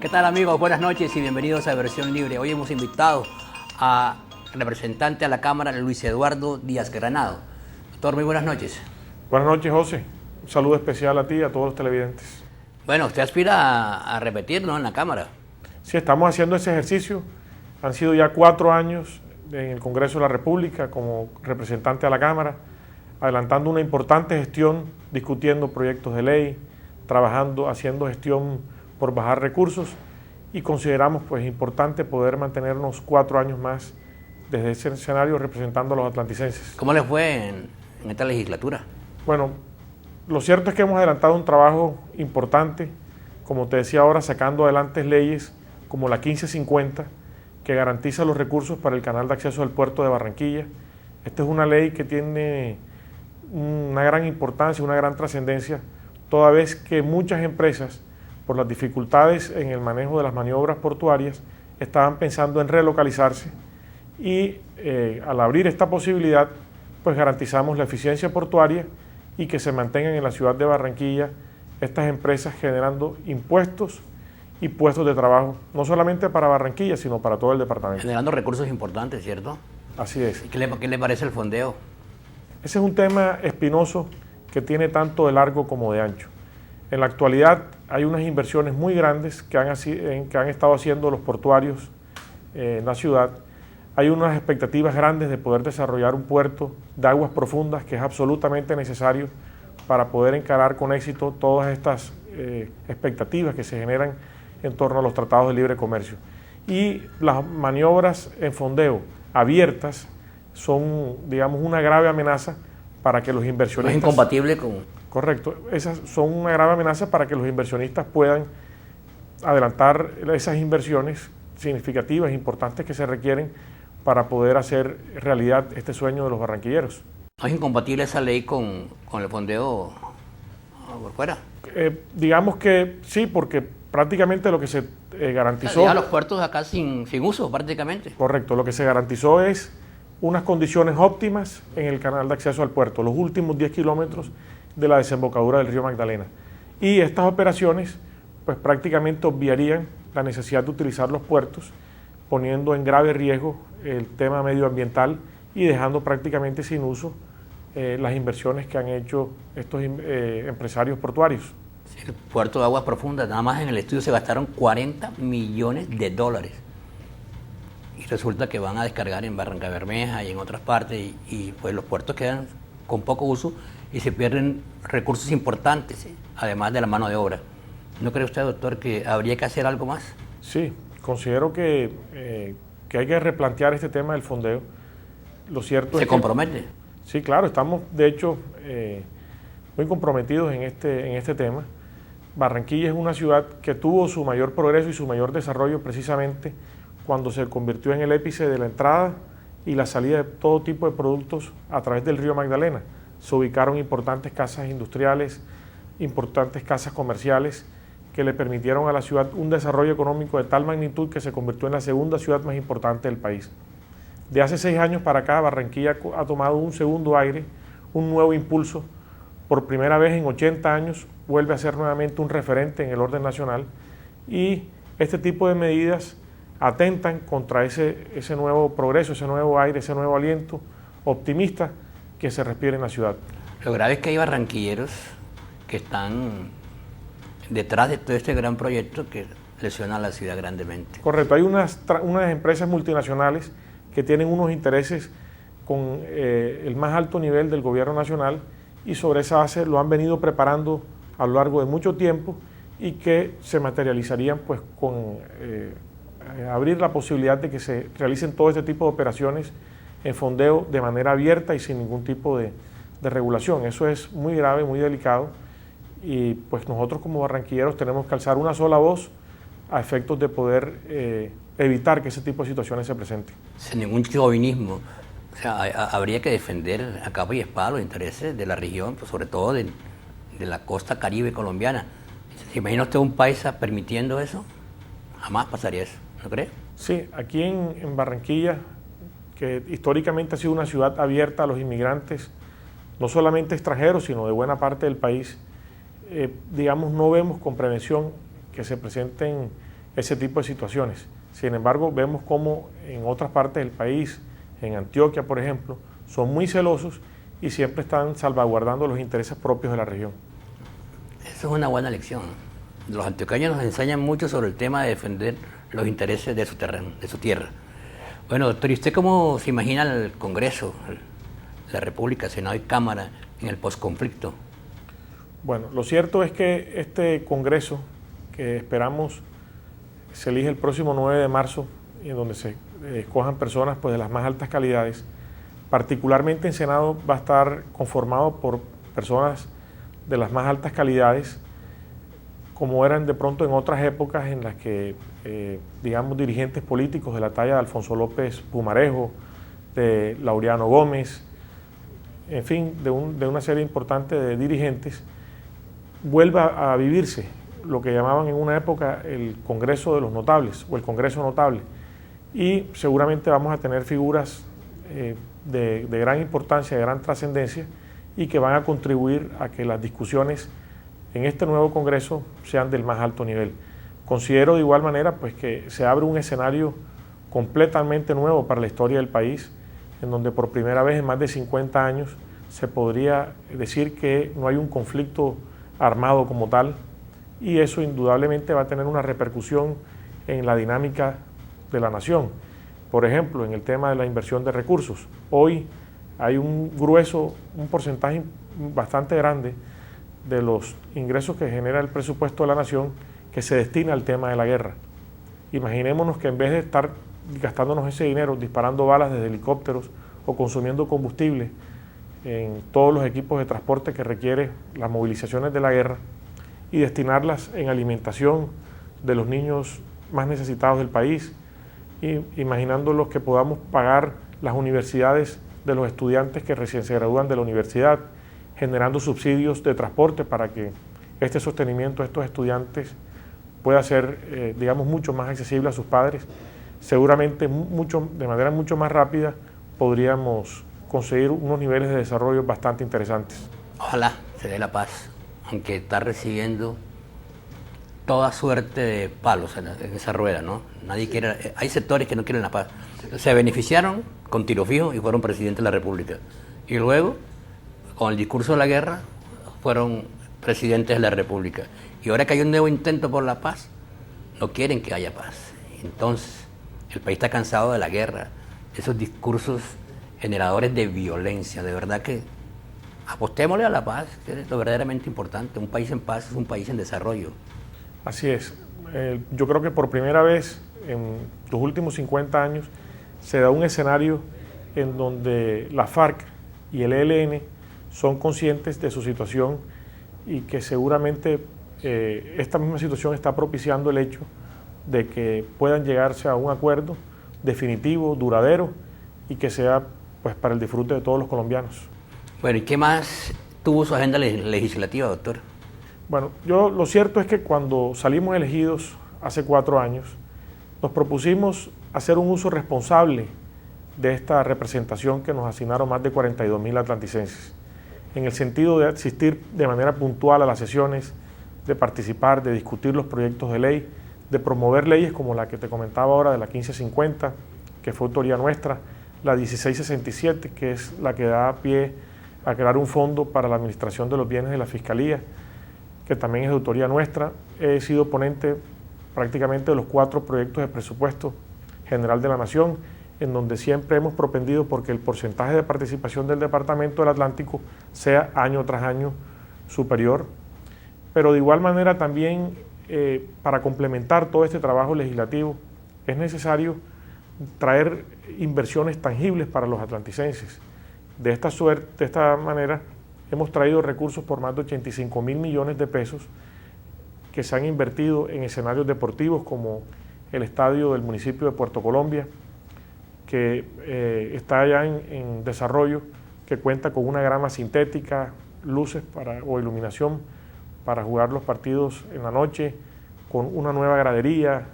¿Qué tal, amigos? Buenas noches y bienvenidos a Versión Libre. Hoy hemos invitado al representante a la Cámara, Luis Eduardo Díaz Granado. Doctor, muy buenas noches. Buenas noches, José. Un saludo especial a ti y a todos los televidentes. Bueno, usted aspira a repetir, ¿no?, en la Cámara. Sí, estamos haciendo ese ejercicio. Han sido ya 4 años en el Congreso de la República como representante a la Cámara, adelantando una importante gestión, discutiendo proyectos de ley, trabajando, haciendo gestión por bajar recursos, y consideramos pues importante poder mantenernos 4 años más desde ese escenario representando a los atlanticenses. ¿Cómo les fue en esta legislatura? Bueno, lo cierto es que hemos adelantado un trabajo importante, como te decía ahora, sacando adelante leyes como la 1550, que garantiza los recursos para el canal de acceso al puerto de Barranquilla. Esta es una ley que tiene una gran importancia, una gran trascendencia, toda vez que muchas empresas, por las dificultades en el manejo de las maniobras portuarias, estaban pensando en relocalizarse, y al abrir esta posibilidad, pues garantizamos la eficiencia portuaria y que se mantengan en la ciudad de Barranquilla estas empresas generando impuestos y puestos de trabajo, no solamente para Barranquilla, sino para todo el departamento. Generando recursos importantes, ¿cierto? Así es. ¿Qué le parece el fondeo? Ese es un tema espinoso que tiene tanto de largo como de ancho. En la actualidad hay unas inversiones muy grandes que han estado haciendo los portuarios en la ciudad. Hay unas expectativas grandes de poder desarrollar un puerto de aguas profundas que es absolutamente necesario para poder encarar con éxito todas estas expectativas que se generan en torno a los tratados de libre comercio. Y las maniobras en fondeo abiertas son, digamos, una grave amenaza para que los inversionistas... ¿No es incompatible con...? Correcto, esas son una grave amenaza para que los inversionistas puedan adelantar esas inversiones significativas, importantes, que se requieren para poder hacer realidad este sueño de los barranquilleros. ¿No es incompatible esa ley con el fondeo por fuera? Digamos que sí, porque prácticamente lo que se garantizó... Deja los puertos acá sin uso, prácticamente. Correcto, lo que se garantizó es unas condiciones óptimas en el canal de acceso al puerto, los últimos 10 kilómetros de la desembocadura del río Magdalena. Y estas operaciones pues prácticamente obviarían la necesidad de utilizar los puertos, poniendo en grave riesgo el tema medioambiental y dejando prácticamente sin uso las inversiones que han hecho estos empresarios portuarios. Sí, el puerto de aguas profundas, nada más en el estudio se gastaron $40 millones. Y resulta que van a descargar en Barrancabermeja y en otras partes, y pues los puertos quedan con poco uso y se pierden recursos importantes, además de la mano de obra. ¿No cree usted, doctor, que habría que hacer algo más? Sí, considero que hay que replantear este tema del fondeo. Lo cierto ¿Se compromete? Sí, claro, estamos de hecho muy comprometidos en este tema. Barranquilla es una ciudad que tuvo su mayor progreso y su mayor desarrollo precisamente cuando se convirtió en el épice de la entrada y la salida de todo tipo de productos a través del río Magdalena. Se ubicaron importantes casas industriales, importantes casas comerciales que le permitieron a la ciudad un desarrollo económico de tal magnitud que se convirtió en la segunda ciudad más importante del país. De hace 6 años para acá, Barranquilla ha tomado un segundo aire, un nuevo impulso. Por primera vez en 80 años vuelve a ser nuevamente un referente en el orden nacional, y este tipo de medidas atentan contra ese nuevo progreso, ese nuevo aire, ese nuevo aliento optimista que se respira en la ciudad. Lo grave es que hay barranquilleros que están detrás de todo este gran proyecto que lesiona a la ciudad grandemente. Correcto, hay unas empresas multinacionales que tienen unos intereses con el más alto nivel del gobierno nacional, y sobre esa base lo han venido preparando a lo largo de mucho tiempo, y que se materializarían pues con abrir la posibilidad de que se realicen todo este tipo de operaciones en fondeo de manera abierta y sin ningún tipo de regulación. Eso es muy grave, muy delicado, y pues nosotros como barranquilleros tenemos que alzar una sola voz a efectos de poder evitar que ese tipo de situaciones se presenten. Sin ningún chauvinismo. O sea, habría que defender a capa y espada los intereses de la región, pues sobre todo de la costa caribe colombiana. ¿Se imagina usted un paisa permitiendo eso? Jamás pasaría eso, ¿no cree? Sí, aquí en Barranquilla, que históricamente ha sido una ciudad abierta a los inmigrantes, no solamente extranjeros, sino de buena parte del país, digamos, no vemos con prevención que se presenten ese tipo de situaciones. Sin embargo, vemos cómo en otras partes del país, en Antioquia, por ejemplo, son muy celosos y siempre están salvaguardando los intereses propios de la región. Eso es una buena lección. Los antioqueños nos enseñan mucho sobre el tema de defender los intereses de su terreno, de su tierra. Bueno, doctor, ¿y usted cómo se imagina el Congreso, la República, Senado y Cámara en el posconflicto? Bueno, lo cierto es que este Congreso, que esperamos se elige el próximo 9 de marzo, en donde se escojan personas pues, de las más altas calidades, particularmente en Senado va a estar conformado por personas de las más altas calidades, como eran de pronto en otras épocas en las que, digamos, dirigentes políticos de la talla de Alfonso López Pumarejo, de Laureano Gómez, en fin, de una serie importante de dirigentes, vuelva a vivirse lo que llamaban en una época el Congreso de los Notables o el Congreso Notable. Y seguramente vamos a tener figuras de gran importancia, de gran trascendencia y que van a contribuir a que las discusiones en este nuevo Congreso sean del más alto nivel. Considero de igual manera pues, que se abre un escenario completamente nuevo para la historia del país, en donde por primera vez en más de 50 años se podría decir que no hay un conflicto armado como tal, y eso indudablemente va a tener una repercusión en la dinámica de la nación. Por ejemplo, en el tema de la inversión de recursos. Hoy hay un porcentaje bastante grande de los ingresos que genera el presupuesto de la nación que se destina al tema de la guerra. Imaginémonos que en vez de estar gastándonos ese dinero disparando balas desde helicópteros o consumiendo combustible en todos los equipos de transporte que requiere las movilizaciones de la guerra, y destinarlas en alimentación de los niños más necesitados del país, y imaginando los que podamos pagar las universidades de los estudiantes que recién se gradúan de la universidad, generando subsidios de transporte para que este sostenimiento de estos estudiantes pueda ser, digamos, mucho más accesible a sus padres. Seguramente de manera mucho más rápida podríamos conseguir unos niveles de desarrollo bastante interesantes. Ojalá se dé la paz, aunque está recibiendo toda suerte de palos en esa rueda, ¿no? Nadie quiere, hay sectores que no quieren la paz. Se beneficiaron con tiro fijo y fueron presidentes de la República. Y luego, con el discurso de la guerra, fueron presidentes de la República. Y ahora que hay un nuevo intento por la paz, no quieren que haya paz. Entonces, el país está cansado de la guerra, de esos discursos generadores de violencia. De verdad que apostémosle a la paz, que es lo verdaderamente importante. Un país en paz es un país en desarrollo. Así es. Yo creo que por primera vez en los últimos 50 años se da un escenario en donde la FARC y el ELN son conscientes de su situación y que seguramente esta misma situación está propiciando el hecho de que puedan llegarse a un acuerdo definitivo, duradero y que sea pues, para el disfrute de todos los colombianos. Bueno, ¿y qué más tuvo su agenda legislativa, doctor? Bueno, lo cierto es que cuando salimos elegidos hace 4 años, nos propusimos hacer un uso responsable de esta representación que nos asignaron más de 42.000 atlanticenses, en el sentido de asistir de manera puntual a las sesiones, de participar, de discutir los proyectos de ley, de promover leyes como la que te comentaba ahora de la 1550, que fue autoría nuestra, la 1667, que es la que da pie a crear un fondo para la administración de los bienes de la Fiscalía, que también es de autoría nuestra. He sido ponente prácticamente de los 4 proyectos de presupuesto general de la Nación, en donde siempre hemos propendido porque el porcentaje de participación del Departamento del Atlántico sea año tras año superior. Pero de igual manera también, para complementar todo este trabajo legislativo, es necesario traer inversiones tangibles para los atlanticenses. De esta manera, hemos traído recursos por más de 85.000 millones de pesos que se han invertido en escenarios deportivos como el estadio del municipio de Puerto Colombia, que está ya en desarrollo, que cuenta con una grama sintética, luces o iluminación para jugar los partidos en la noche, con una nueva gradería,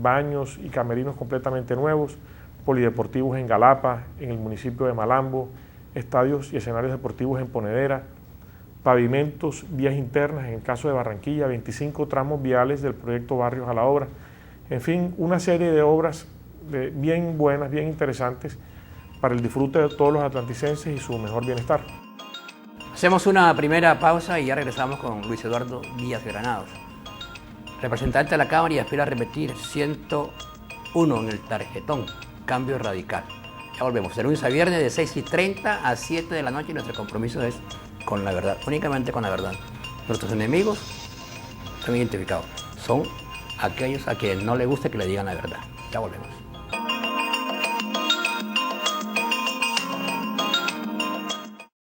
baños y camerinos completamente nuevos, polideportivos en Galapa, en el municipio de Malambo, estadios y escenarios deportivos en Ponedera, pavimentos, vías internas, en el caso de Barranquilla, 25 tramos viales del proyecto Barrios a la Obra. En fin, una serie de obras bien buenas, bien interesantes para el disfrute de todos los atlanticenses y su mejor bienestar. Hacemos una primera pausa y ya regresamos con Luis Eduardo Díaz Granados, representante de la Cámara, y aspira a repetir 101 en el tarjetón, cambio radical. Ya volvemos, de lunes a viernes de 6:30 a 7 de la noche, y nuestro compromiso es con la verdad, únicamente con la verdad. Nuestros enemigos son identificados, son aquellos a quienes no les gusta que le digan la verdad. Ya volvemos.